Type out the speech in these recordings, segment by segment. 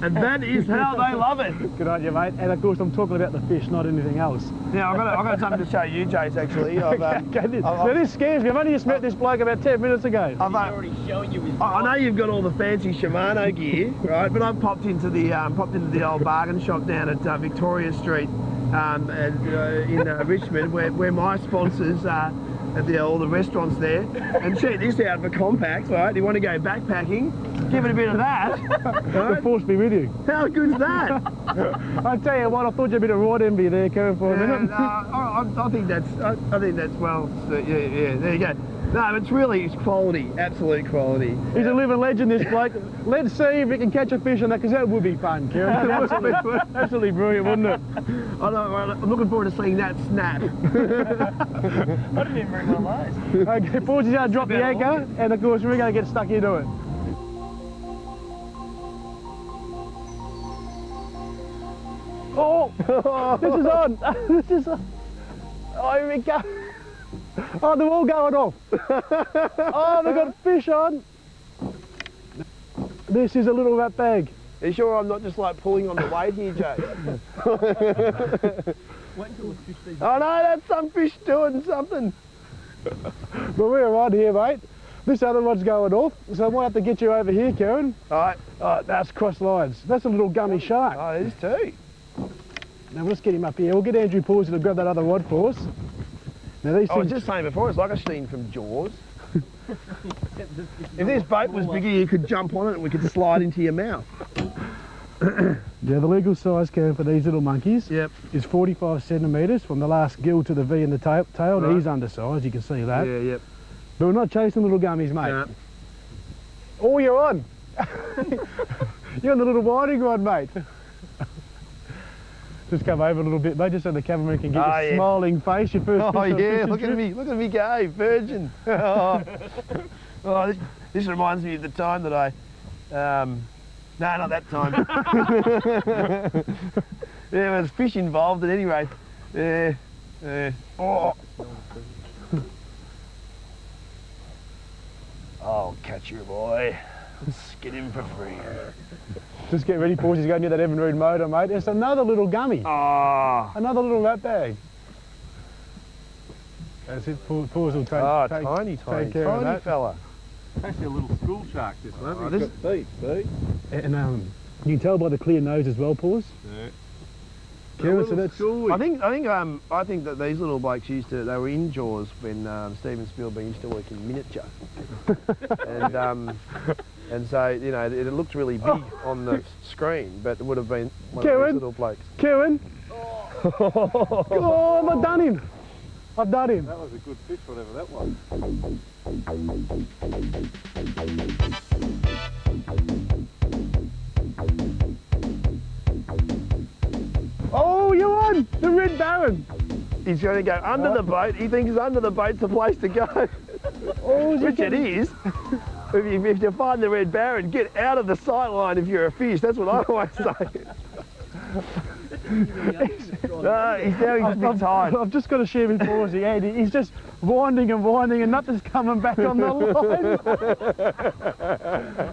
And that is how they love it. Good on you, mate. And of course, I'm talking about the fish, not anything else. Yeah, I've got something to show you, Jace, actually. Now, this scares me. I've only just met this bloke about 10 minutes ago. He's already showing you his I know you've got all the fancy Shimano gear, right? But I've popped into the old bargain shop down at Victoria Street in Richmond, where my sponsors at all the restaurants there, and check this out for compact, right? You want to go backpacking, give it a bit of that. Right? The force be with you. How good's that? I tell you what, I thought you had a bit of rod envy there, Kieran, for a minute. I think that's well, yeah, there you go. No, it's quality, absolute quality. He's a living legend, this bloke. Let's see if we can catch a fish on that, because that would be fun, Kieran. Absolutely brilliant, wouldn't it? I'm looking forward to seeing that snap. I didn't even bring my loads. Okay, Paul's going to drop the anchor, and of course we're going to get stuck into it. Oh, this is on. This is on. Oh, here we go. Oh, they're all going off. Oh, they've got fish on. This is a little rat bag. Are you sure I'm not just like pulling on the weight here, Jay? Oh no, that's some fish doing something. But we're right here, mate. This other rod's going off, so I might have to get you over here, Kieran. All right. Oh, that's cross lines. That's a little gummy shark. Oh, it is too. Now let's get him up here. We'll get Andrew Pawsey to grab that other rod for us. Now these I was just saying before, it's like a scene from Jaws. If this boat was bigger, you could jump on it and we could slide into your mouth. Yeah, the legal size count for these little monkeys is 45 centimetres from the last gill to the V in the tail. Right. He's undersized, you can see that. Yeah, yep. But we're not chasing little gummies, mate. Yeah. Oh, you're on. You're on the little winding rod, mate. Just come over a little bit, mate, just so the cameraman can get your smiling face. Your first yeah, look at me go, virgin. This reminds me of the time that I, no, not that time. Yeah, there was fish involved at any rate. Oh. I'll catch you, boy. Let's get him for free. Just get ready, Paul. He's going near that EVINRUDE motor, mate. It's another little gummy. Oh. Another little rat bag. That's it. Paul's will take, tiny fella. Actually a little school shark, this one. Oh, this feet, see? And you can tell by the clear nose as well, Paul. Yeah. Kieran, so that's... I think that these little blokes they were in Jaws when Steven Spielberg used to work in miniature. And so, you know, it looked really big on the screen, but it would have been one of these little blokes. Kieran! Oh, I've done him! I've done him. That was a good fish, whatever that was. Oh, you're on! The Red Baron! He's going to go under the boat. He thinks under the boat's the place to go. Oh, which it is. If you find the Red Baron, get out of the sight line if you're a fish. That's what I always say. No, he's now just a bit tired. I've just got to share with Pawsey, Andy. He's just winding and nothing's coming back on the line.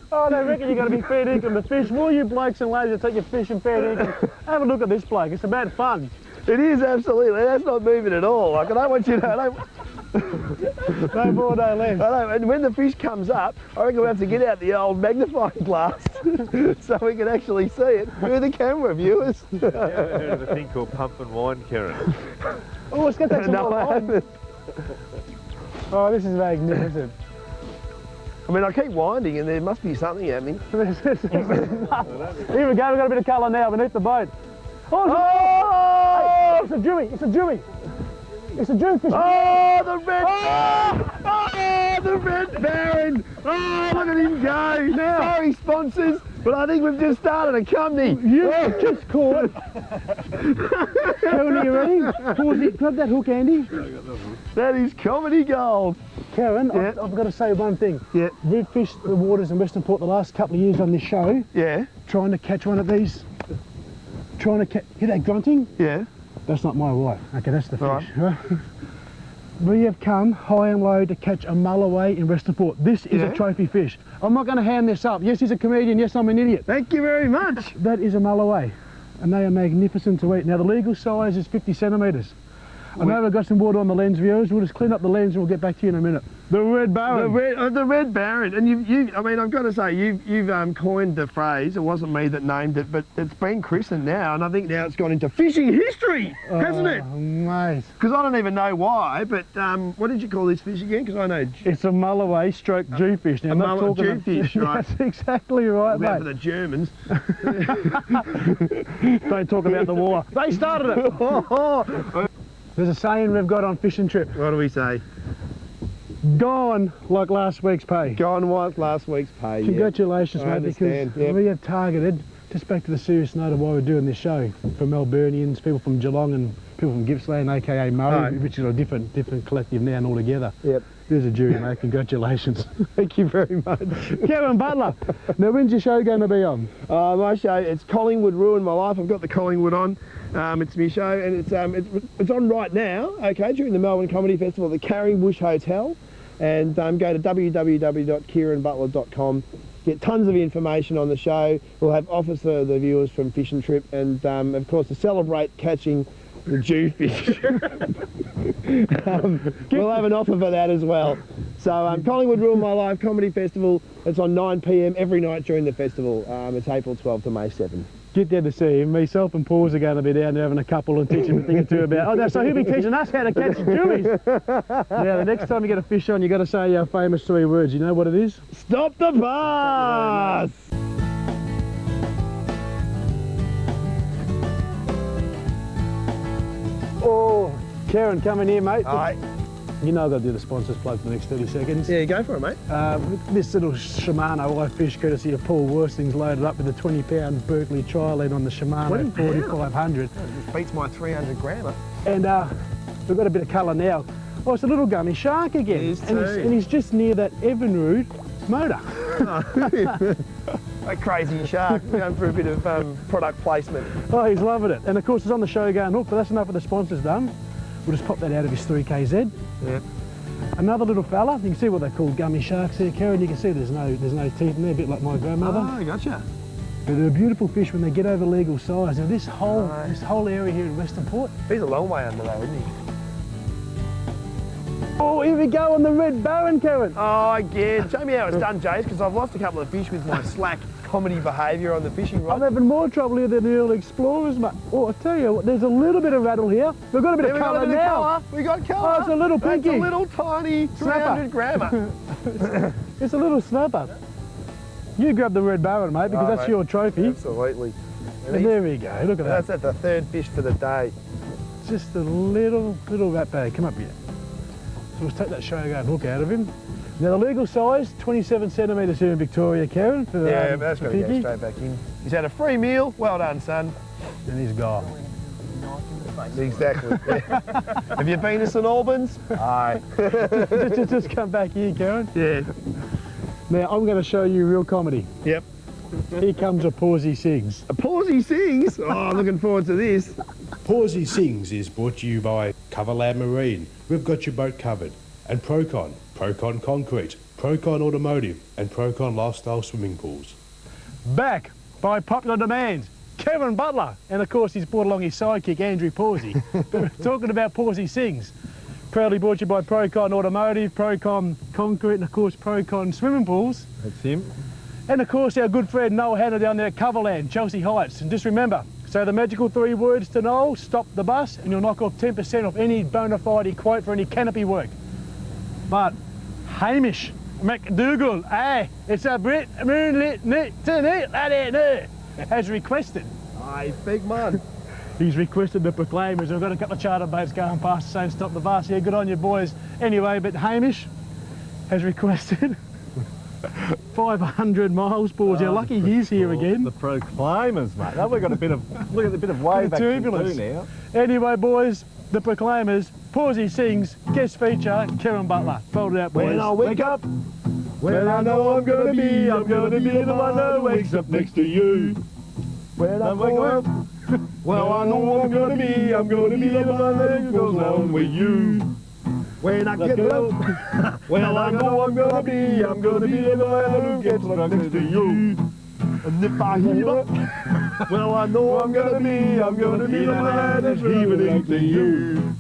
Oh, they reckon you're going to be fair dinkum the fish. Will you blokes and ladies take your fish and fair dinkum? Have a look at this bloke. It's about fun. It is, absolutely. That's not moving at all. Like, I don't want you to... No more, no less. I know, and when the fish comes up, I reckon we'll have to get out the old magnifying glass so we can actually see it through the camera, viewers. You haven't heard of a thing called pump and wind, Kieran? Oh, it's going to take some more time. Oh, this is magnificent. I mean, I keep winding and there must be something happening. Here we go, we've got a bit of colour now beneath the boat. Oh! Hey, it's a Jewy, it's a Jewy. It's a Jewfish. Oh, the red! Oh, the Red Baron! Oh, look at him go! Now, sorry, sponsors, but I think we've just started a company. You've just caught. Kieran, are you ready? Pawsey, grab that hook, Andy. That is comedy gold. Kieran, I've got to say one thing. Yeah. We've fished the waters in Western Port the last couple of years on this show. Yeah. Trying to catch one of these. Hear that grunting? Yeah. That's not my wife. Okay, that's the fish. Right. We have come high and low to catch a mulloway in Western Port. This is a trophy fish. I'm not going to hand this up. Yes, he's a comedian. Yes, I'm an idiot. Thank you very much. That is a mulloway, and they are magnificent to eat. Now, the legal size is 50 centimetres. I know we've got some water on the lens, viewers. We'll just clean up the lens and we'll get back to you in a minute. The red baron. The red baron. And I mean, I've got to say, you've coined the phrase. It wasn't me that named it, but it's been christened now, and I think now it's gone into fishing history, hasn't it? Mate. Because I don't even know why, but what did you call this fish again? Because I know... It's a mulloway stroke Jewfish. Now, I'm not talking Jewfish, right? That's exactly right, mate. For the Germans. Don't talk about the war. They started it. There's a saying we've got on Fishin Trip. What do we say? Gone like last week's pay. Gone like last week's pay. Congratulations, mate, because we have targeted, just back to the serious note of why we're doing this show, for Melburnians, people from Geelong and people from Gippsland, aka Murray, which is a different collective now and all together. Yep. There's a jury, mate. Congratulations. Thank you very much. Kieran Butler. Now, when's your show going to be on? My show, it's Collingwood Ruined My Life. I've got the Collingwood on. It's my show, and it's on right now, okay, during the Melbourne Comedy Festival at the Carringbush Hotel. And go to www.kieranbutler.com. Get tons of information on the show. We'll have offers for the viewers from Fishin Trip, and of course to celebrate catching the Jewfish. We'll have an offer for that as well. So Collingwood Ruined My Life Comedy Festival. It's on 9 PM every night during the festival. It's April 12th to May 7th. Get there to see him. Myself and Paul's are going to be down there having a couple and teaching him a thing or two about... so he'll be teaching us how to catch jewies. Now, the next time you get a fish on, you've got to say our famous 3 words. You know what it is? Stop the bus! Oh, Karen, come in here, mate. Hi. You know I've got to do the sponsors plug for the next 30 seconds. Yeah, go for it, mate. This little Shimano I fish, courtesy of Paul Worsteling's, loaded up with a 20-pound Berkeley trial lead on the Shimano 4500. This beats my 300 grammer. And we've got a bit of colour now. Oh, it's a little gummy shark again. It is and he's just near that EVINRUDE motor. A crazy shark, going for a bit of product placement. Oh, he's loving it. And of course it's on the Shogun hook, but that's enough of the sponsors done. We'll just pop that out of his 3KZ. Yep. Another little fella, you can see what they're called gummy sharks there, Karen. You can see there's no teeth in there, a bit like my grandmother. Oh, gotcha. But they're beautiful fish when they get over legal size. Now this whole area here in Western Port. He's a long way under though, isn't he? Oh, here we go on the red baron, Karen. Oh, again. Show me how it's done, Jace, because I've lost a couple of fish with my slack comedy behaviour on the fishing rod. I'm having more trouble here than the early explorers, mate. Oh, I tell you what, there's a little bit of rattle here. We've got a bit of colour now. We got colour. Oh, it's a little pinky. It's a little tiny 300 grammer. It's a little snapper. You grab the red baron, mate, because that's your trophy. Absolutely. And there we go. Look at that. That's the 3rd fish for the day. Just a little rat bag. Come up here. So let's take that Shogun hook out of him. Now the legal size, 27 centimetres here in Victoria, Karen. For, but that's going to go straight back in. He's had a free meal. Well done, son. And he's gone. Exactly. Have you been to St Albans? Aye. just come back here, Karen. Yeah. Now I'm going to show you real comedy. Yep. Here comes a Pawsey Sings. A Pawsey Sings? Oh, I'm looking forward to this. Pawsey Sings is brought to you by COVERLAND Marine. We've got your boat covered. And PROCON, PROCON Concrete, PROCON Automotive, and PROCON Lifestyle Swimming Pools. Back by popular demand, Kieran Butler, and of course he's brought along his sidekick Andrew Pawsey. Talking about Pawsey Sings. Proudly brought to you by PROCON Automotive, PROCON Concrete, and of course PROCON Swimming Pools. That's him. And of course our good friend Noel Hanna down there at Coverland, Chelsea Heights. And just remember, say the magical 3 words to Noel, stop the bus, and you'll knock off 10% off any bona fide quote for any canopy work. But Hamish McDougall, it's a Brit moonlit night tonight, has requested. Aye, big man. He's requested the Proclaimers. We've got a couple of charter boats going past saying stop the bus here. Good on you boys. Anyway, but Hamish has requested 500 miles, boys. You're lucky he's here again. The Proclaimers, mate. Now we've got a bit of wave action too now. Anyway, boys, the Proclaimers, Pawsey Sings, guest feature, Kieran Butler. Fold it out, boys. When I wake up, when I know I'm gonna be the one that wakes up next to you. When I wake up, well I know I'm gonna be the one that goes on with you. When I get love, well I know I'm gonna be the man who gets right next to you. And if I heave up, well I know I'm gonna be the man that's heaving to you.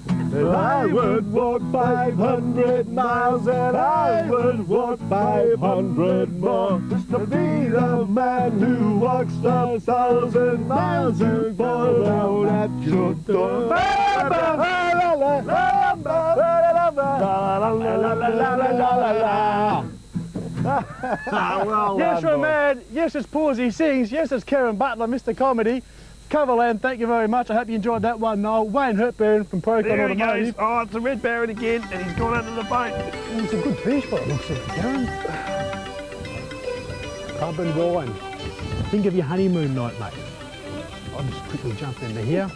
And I would walk 500 miles and I would walk 500 more just to be the man who walks 1,000 miles and fall down at your door. Yes, we're mad. Yes, it's Pawsey Sings. Yes, it's Kieran Butler, Mr. Comedy. Coverland, thank you very much. I hope you enjoyed that one, Noel. Wayne Hurtburn from PROCON There he Automotive. goes. Oh, it's a red baron again, and he's gone under the boat. Oh, it's a good fish, but it looks like Kieran. Pump and wine. Think of your honeymoon night, mate. I'll just quickly jump into here.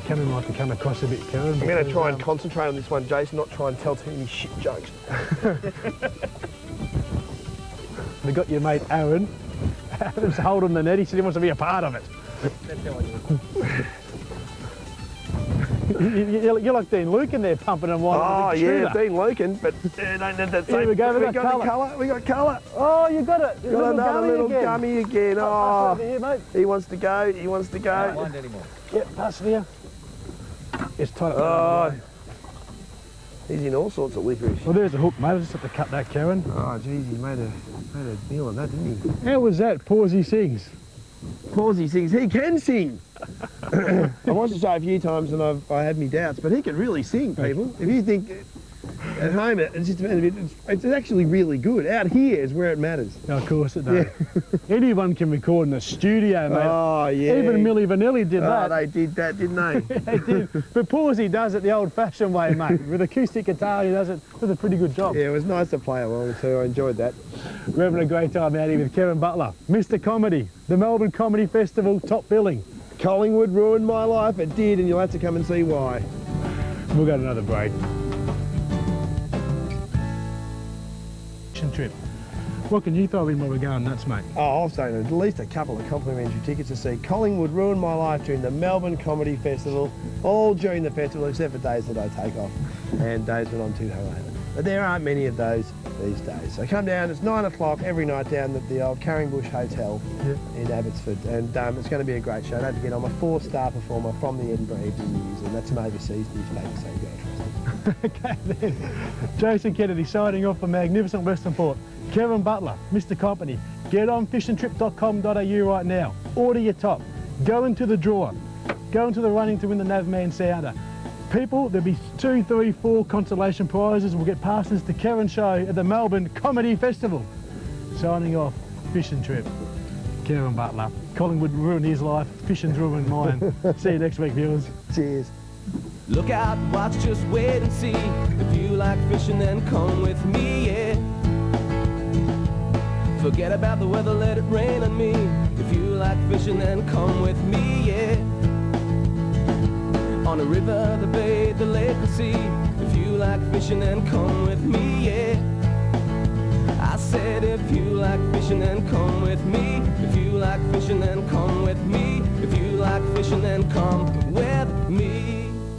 Cameron might be coming across a bit, Kieran. I'm going to try and concentrate on this one, Jason, not try and tell too many shit jokes. We got your mate Aaron. Aaron's holding the net. He said he wants to be a part of it. That's how I do it. You're like Dean Lucan there, pumping and whining. Oh, yeah, Dean Lucan, but don't have that same. Here we go, we got the colour. We got colour. Oh, you got it. Got another little gummy again. Oh, Oh, over here, mate. he wants to go. He wants to I don't go. mind anymore. Yep, pass it here. It's tight up. Oh, he's in all sorts of licorice. Well, there's the hook, mate. I just have to cut that, Karen. Oh, geez, he made a deal on that, didn't he? How was that? Pawsey Sings. Pawsey sings. He can sing. I wanted to say a few times, and I had me doubts, but he can really sing, people. If you think at home it's just it's actually really good. Out here is where it matters. Oh, of course it does. Anyone can record in the studio, mate. Oh yeah. Even Milli Vanilli did that. Oh, they did that, didn't they? They did. But Pawsey does it the old-fashioned way, mate. With acoustic guitar, he does a pretty good job. Yeah, it was nice to play along too. I enjoyed that. We're having a great time out here with Kieran Butler, Mr. Comedy, the Melbourne Comedy Festival top billing. Collingwood ruined my life. It did, and you'll have to come and see why. We'll go to another break. Fishin Trip. What can you throw in while we're going nuts, mate? Oh, I'll say at least a couple of complimentary tickets to see Collingwood Ruined My Life during the Melbourne Comedy Festival, all during the festival except for days that I take off and days when I'm too hungover. But there aren't many of those these days. So come down, it's 9 o'clock every night down at the old Carringbush Hotel in Abbotsford, and it's going to be a great show. Don't forget, I'm a 4-star performer from the Edinburgh Evening News, and that's an overseas newspaper, so you got to trust it. Okay then. Jason Kennedy signing off for magnificent Western Port. Kieran Butler, Mr. Company. Get on fishintrip.com.au right now. Order your top. Go into the drawer. Go into the running to win the NAVMAN sounder. People, there'll be 2, 3, 4 consolation prizes. We'll get passes to Keren's show at the Melbourne Comedy Festival. Signing off, Fishin Trip. Kieran Butler. Collingwood ruined his life. Fishin's ruined mine. See you next week, viewers. Cheers. Look out, watch, just wait and see. If you like fishing, then come with me, yeah. Forget about the weather, let it rain on me. If you like fishing, then come with me, yeah. On a river, the bay, the lake, the sea. If you like fishing, then come with me, yeah. I said if you like fishing, then come with me. If you like fishing, then come with me. If you like fishing, then come with me.